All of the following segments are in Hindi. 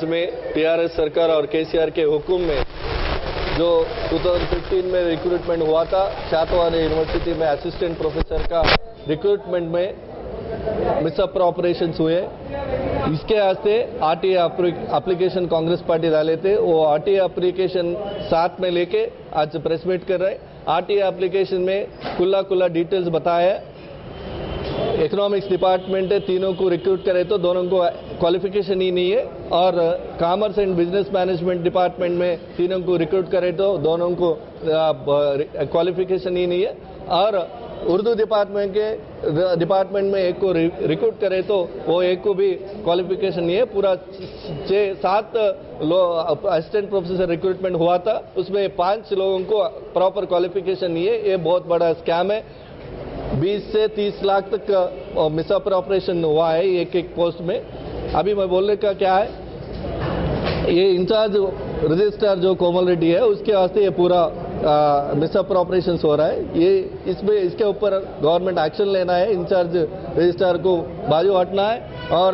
राज्य में टीआरएस सरकार और केसीआर के हुक्म में जो 2015 में रिक्रूटमेंट हुआ था, शातवाहना यूनिवर्सिटी में असिस्टेंट प्रोफेसर का रिक्रूटमेंट में मिसअप्रोप्रिएशंस हुए। इसके वास्ते आरटीआई एप्लीकेशन कांग्रेस पार्टी डाले थे। वो आरटीआई एप्लीकेशन साथ में लेके आज प्रेस मीट कर रहे हैं। आरटीआई एप्लीकेशन में खुला डिटेल्स बताया। इकोनॉमिक्स डिपार्टमेंट है, तीनों को रिक्रूट करे तो दोनों को क्वालिफिकेशन ही नहीं है, और commerce and business management department में तीनों को रिक्रूट करे तो दोनों को क्वालिफिकेशन ही नहीं है, और उर्दू डिपार्टमेंट में एक को रिक्रूट करे तो वो एक को भी क्वालिफिकेशन नहीं है। पूरा 6-7 असिस्टेंट प्रोफेसर रिक्रूटमेंट हुआ था, उसमें 5 लोगों को प्रॉपर क्वालिफिकेशन नहीं है। ये बहुत बड़ा स्कैम है। 20 से 30 लाख तक मिसअप्रोप्रिएशन हुआ है एक पोस्ट में। अभी मैं बोलने का क्या है, ये इंचार्ज रजिस्ट्रार जो कोमल रेड्डी है उसके वास्ते ये पूरा मिसअप्रोप्रिएशन हो रहा है। ये इसके ऊपर गवर्नमेंट एक्शन लेना है। इंचार्ज रजिस्ट्रार को बाजू हटना है और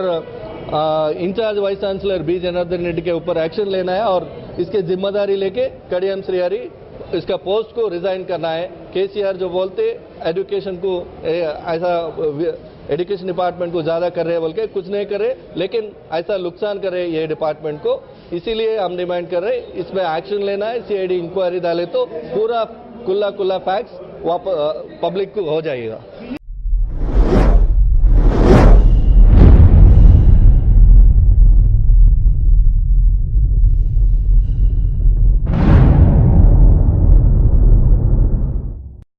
in charge vice chancellor B Janardhan Reddy के ऊपर एक्शन लेना है, और इसकी जिम्मेदारी लेके कडियम श्रीहरि इसका पोस्ट को रिजाइन करना है। केसीआर जो बोलते एजुकेशन को ऐसा एजुकेशन डिपार्टमेंट को ज्यादा कर रहे हैं बोल के, कुछ नहीं करे, लेकिन ऐसा नुकसान करे ये डिपार्टमेंट को। इसीलिए हम डिमांड कर रहे हैं इसमें एक्शन लेना है। सीआईडी इंक्वायरी डाले तो पूरा खुला फैक्ट्स पब्लिक को हो जाएगा।